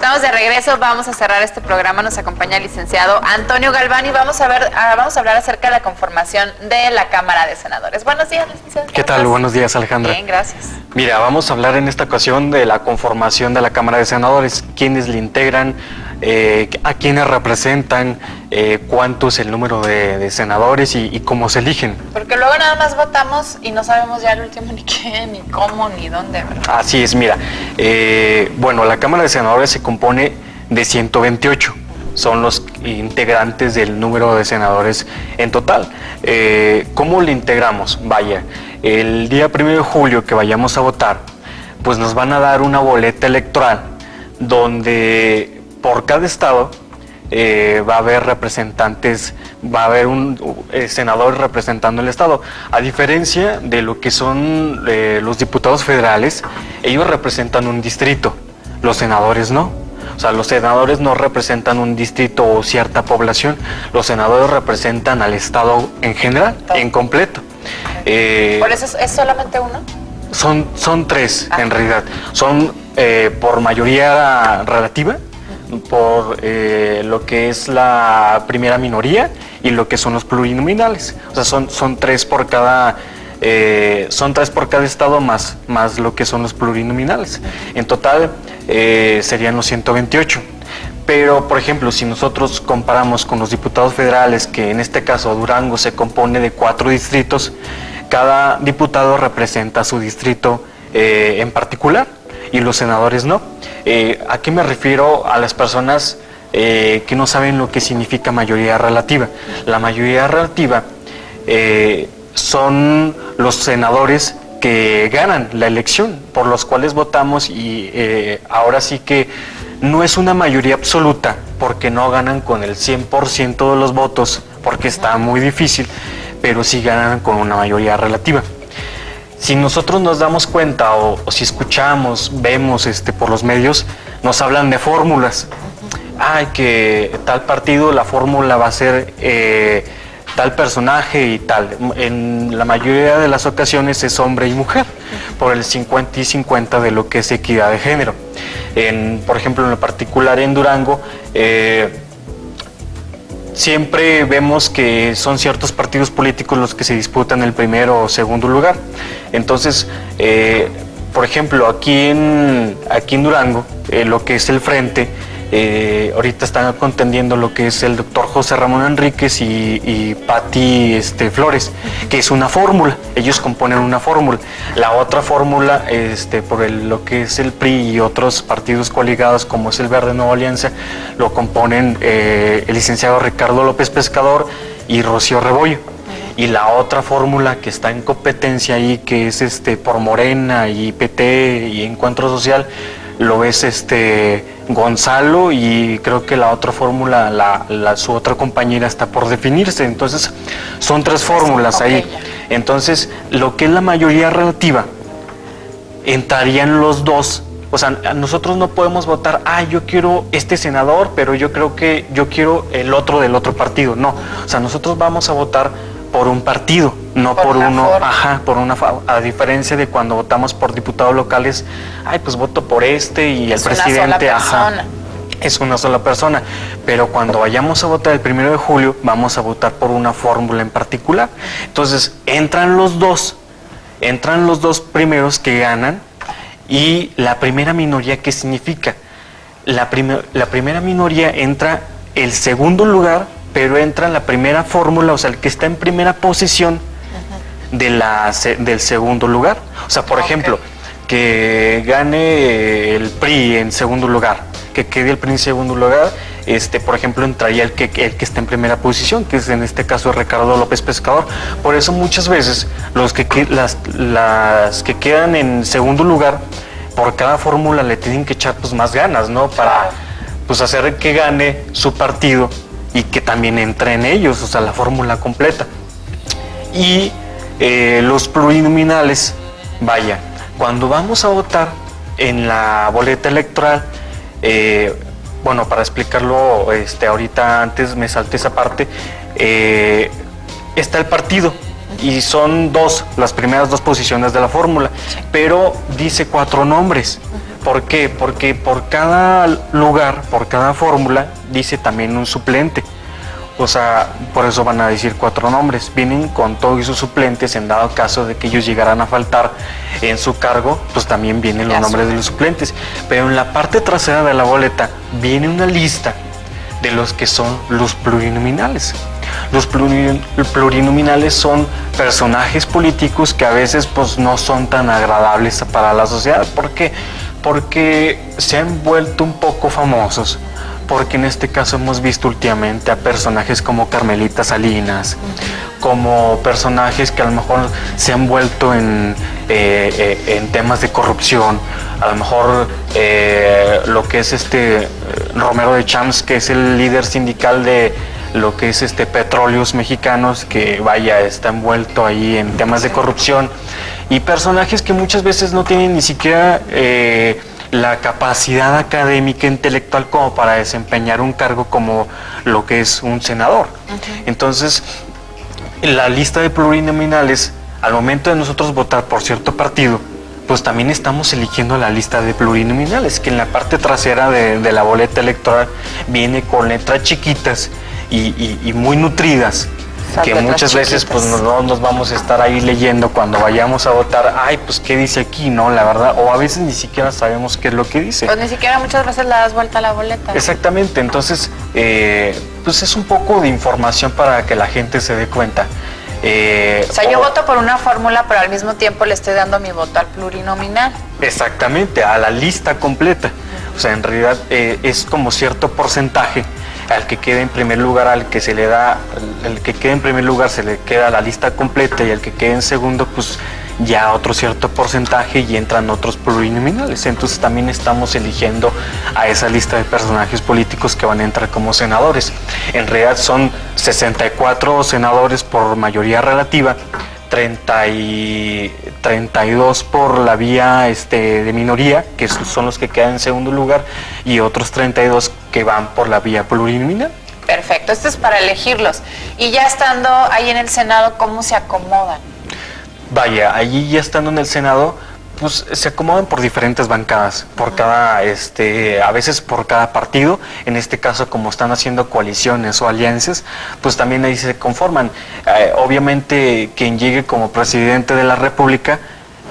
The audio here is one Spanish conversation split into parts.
Estamos de regreso, vamos a cerrar este programa. Nos acompaña el licenciado Antonio Galván y vamos a hablar acerca de la conformación de la Cámara de Senadores. Buenos días, licenciado. ¿Qué tal? Buenos días, Alejandra. Bien, gracias. Mira, vamos a hablar en esta ocasión de la conformación de la Cámara de Senadores, quiénes la integran, a quiénes representan, cuánto es el número de senadores y cómo se eligen. Porque luego nada más votamos y no sabemos ya el último ni qué, ni cómo, ni dónde, ¿verdad? Así es, mira, bueno, la Cámara de Senadores se compone de 128, son los integrantes del número de senadores en total. ¿Cómo le integramos? Vaya, el día 1 de julio que vayamos a votar, pues nos van a dar una boleta electoral donde por cada estado va a haber representantes, va a haber un senador representando el estado. A diferencia de lo que son los diputados federales, ellos representan un distrito, los senadores no. O sea, los senadores no representan un distrito o cierta población, los senadores representan al estado en general, en completo. ¿Por eso es solamente uno? Son tres, en realidad. Son por mayoría relativa, por lo que es la primera minoría y lo que son los plurinominales. O sea, son tres por cada estado más lo que son los plurinominales. En total serían los 128. Pero, por ejemplo, si nosotros comparamos con los diputados federales, que en este caso Durango se compone de 4 distritos, cada diputado representa su distrito en particular y los senadores no. ¿A qué me refiero? A las personas que no saben lo que significa mayoría relativa. La mayoría relativa son los senadores que ganan la elección, por los cuales votamos, y ahora sí que no es una mayoría absoluta, porque no ganan con el 100% de los votos, porque está muy difícil, pero sí ganan con una mayoría relativa. Si nosotros nos damos cuenta o si escuchamos, vemos por los medios, nos hablan de fórmulas. Que tal partido, la fórmula va a ser tal personaje y tal. En la mayoría de las ocasiones es hombre y mujer, por el 50 y 50 de lo que es equidad de género. Por ejemplo, en lo particular en Durango, siempre vemos que son ciertos partidos políticos los que se disputan el primero o segundo lugar. Entonces, por ejemplo, aquí en Durango, lo que es el Frente, ahorita están contendiendo lo que es el doctor José Ramón Enríquez y Pati Flores, que es una fórmula. Ellos componen una fórmula. La otra fórmula, por lo que es el PRI y otros partidos coligados, como es el Verde Nueva Alianza, lo componen el licenciado Ricardo López Pescador y Rocío Rebollo. Y la otra fórmula que está en competencia ahí, que es por Morena y PT y Encuentro Social, lo es Gonzalo, y creo que la otra fórmula, su otra compañera está por definirse. Entonces son 3 fórmulas ahí. Entonces, lo que es la mayoría relativa, entrarían los dos. O sea, nosotros no podemos votar, yo quiero este senador, pero yo quiero el otro del otro partido. No, o sea, nosotros vamos a votar por un partido, no por uno, a diferencia de cuando votamos por diputados locales, pues voto por y el presidente, es una sola persona. Pero cuando vayamos a votar el 1 de julio, vamos a votar por una fórmula en particular. Entonces, entran los dos primeros que ganan. Y la primera minoría, ¿qué significa? La primera minoría entra el segundo lugar, pero entra en la primera fórmula, o sea, el que está en primera posición del segundo lugar. O sea, por ejemplo, que gane el PRI en segundo lugar, que quede el PRI en segundo lugar, por ejemplo, entraría el que está en primera posición, que es en este caso Ricardo López Pescador. Por eso muchas veces las que quedan en segundo lugar, por cada fórmula le tienen que echar más ganas, ¿no? Para hacer que gane su partido y que también entre en ellos, o sea, la fórmula completa. Y los plurinominales, vaya, cuando vamos a votar en la boleta electoral, bueno, para explicarlo, ahorita antes me salté esa parte, está el partido y son las primeras 2 posiciones de la fórmula, pero dice 4 nombres. ¿Por qué? Porque por cada lugar, por cada fórmula, dice también un suplente. O sea, por eso van a decir 4 nombres. Vienen con todos sus suplentes en dado caso de que ellos llegaran a faltar en su cargo, pues también vienen los nombres de los suplentes. Pero en la parte trasera de la boleta viene una lista de los que son los plurinominales. Los plurinominales son personajes políticos que a veces pues no son tan agradables para la sociedad. ¿Por qué? Porque se han vuelto un poco famosos. Porque en este caso hemos visto últimamente a personajes como Carmelita Salinas, como personajes que a lo mejor se han vuelto en temas de corrupción, a lo mejor lo que es Romero de Champs, que es el líder sindical de lo que es Petróleos Mexicanos, que vaya, está envuelto ahí en temas de corrupción, y personajes que muchas veces no tienen ni siquiera la capacidad académica, intelectual como para desempeñar un cargo como lo que es un senador. Entonces, la lista de plurinominales, al momento de nosotros votar por cierto partido, pues también estamos eligiendo la lista de plurinominales, que en la parte trasera de la boleta electoral viene con letras chiquitas y muy nutridas, que muchas veces pues no nos vamos a estar ahí leyendo cuando vayamos a votar, ay, pues qué dice aquí, ¿no? La verdad, o a veces ni siquiera sabemos qué es lo que dice. Pues ni siquiera muchas veces le das vuelta a la boleta. Exactamente, entonces, pues es un poco de información para que la gente se dé cuenta. O sea, yo voto por una fórmula, pero al mismo tiempo le estoy dando mi voto al plurinominal. Exactamente, a la lista completa. O sea, en realidad es como cierto porcentaje al que quede en primer lugar, al que se le da, el que quede en primer lugar se le queda la lista completa, y el que quede en segundo, pues ya otro cierto porcentaje y entran otros plurinominales. Entonces también estamos eligiendo a esa lista de personajes políticos que van a entrar como senadores. En realidad son 64 senadores por mayoría relativa, 32 por la vía de minoría, que son los que quedan en segundo lugar, y otros 32 que van por la vía plurinominal. Perfecto, esto es para elegirlos. Y ya estando ahí en el Senado, ¿cómo se acomodan? Vaya, allí ya estando en el Senado, pues se acomodan por diferentes bancadas, por cada, a veces por cada partido. En este caso, como están haciendo coaliciones o alianzas, pues también ahí se conforman. Obviamente, quien llegue como presidente de la República,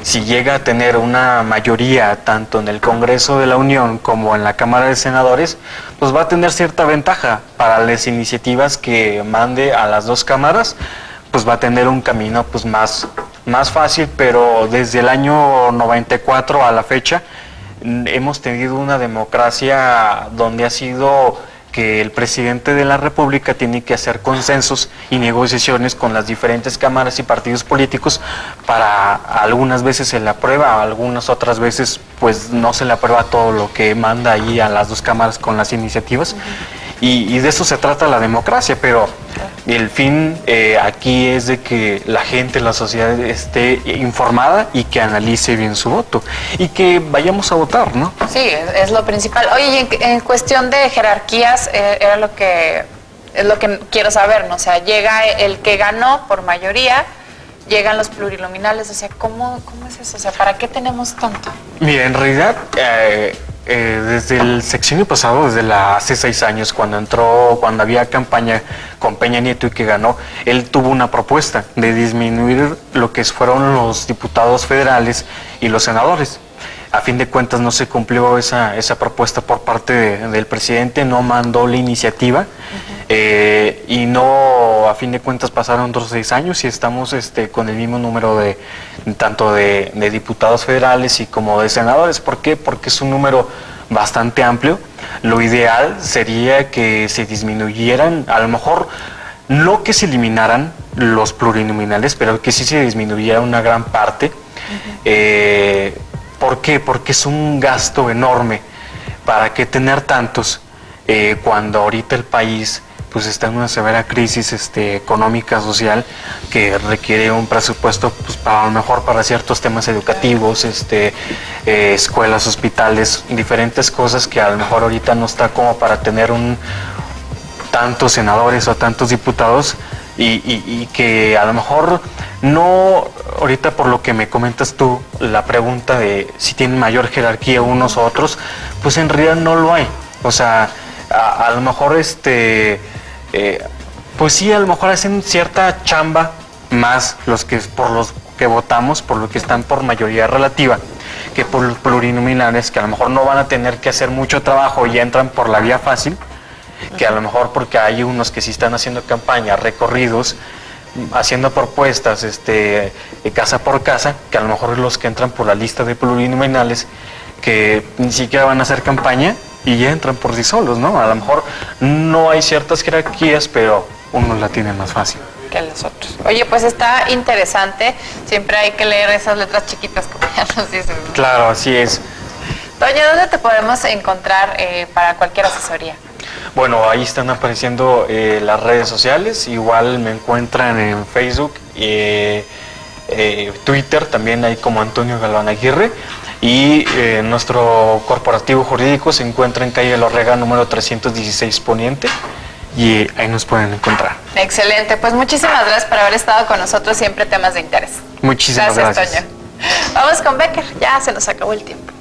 si llega a tener una mayoría tanto en el Congreso de la Unión como en la Cámara de Senadores, pues va a tener cierta ventaja para las iniciativas que mande a las dos cámaras, pues va a tener un camino pues más fácil. Pero desde el año 94 a la fecha hemos tenido una democracia donde ha sido que el presidente de la República tiene que hacer consensos y negociaciones con las diferentes cámaras y partidos políticos. Para algunas veces se le aprueba, algunas otras veces pues no se le aprueba todo lo que manda ahí a las dos cámaras con las iniciativas. Y de eso se trata la democracia, pero el fin aquí es de que la gente, la sociedad esté informada y que analice bien su voto y que vayamos a votar, ¿no? Sí, es lo principal. Oye, y en cuestión de jerarquías, es lo que quiero saber, ¿no? O sea, llega el que ganó por mayoría, llegan los plurinominales, o sea, ¿cómo es eso? O sea, ¿para qué tenemos tanto? Mira, en realidad, desde el sexenio pasado, hace 6 años, cuando había campaña con Peña Nieto y que ganó, él tuvo una propuesta de disminuir lo que fueron los diputados federales y los senadores. A fin de cuentas no se cumplió esa propuesta por parte del presidente, no mandó la iniciativa, y no, a fin de cuentas pasaron otros 6 años y estamos con el mismo número tanto de diputados federales y como de senadores. ¿Por qué? Porque es un número bastante amplio. Lo ideal sería que se disminuyeran, a lo mejor no que se eliminaran los plurinominales, pero que sí se disminuyera una gran parte. ¿Por qué? Porque es un gasto enorme. ¿Para qué tener tantos cuando ahorita el país pues está en una severa crisis económica, social, que requiere un presupuesto pues a lo mejor para ciertos temas educativos, escuelas, hospitales, diferentes cosas que a lo mejor ahorita no está como para tener tantos senadores o tantos diputados, y que a lo mejor no ahorita por lo que me comentas tú, la pregunta de si tienen mayor jerarquía unos u otros, pues en realidad no lo hay. O sea, a lo mejor pues sí, a lo mejor hacen cierta chamba más por los que votamos, por los que están por mayoría relativa, que por los plurinominales, que a lo mejor no van a tener que hacer mucho trabajo y entran por la vía fácil, que a lo mejor porque hay unos que sí están haciendo campaña, recorridos, haciendo propuestas casa por casa, que a lo mejor los que entran por la lista de plurinominales, que ni siquiera van a hacer campaña y ya entran por sí solos, ¿no? A lo mejor no hay ciertas jerarquías, pero uno la tiene más fácil que los otros. Oye, pues está interesante, siempre hay que leer esas letras chiquitas como ya nos dices, ¿no? Claro, así es. Toño, ¿dónde te podemos encontrar para cualquier asesoría? Bueno, ahí están apareciendo las redes sociales, igual me encuentran en Facebook, Twitter, también hay como Antonio Galván Aguirre, y nuestro corporativo jurídico se encuentra en calle Lorrega número 316 Poniente, y ahí nos pueden encontrar. Excelente, pues muchísimas gracias por haber estado con nosotros, siempre temas de interés. Muchísimas gracias. Toño. Vamos con Becker, ya se nos acabó el tiempo.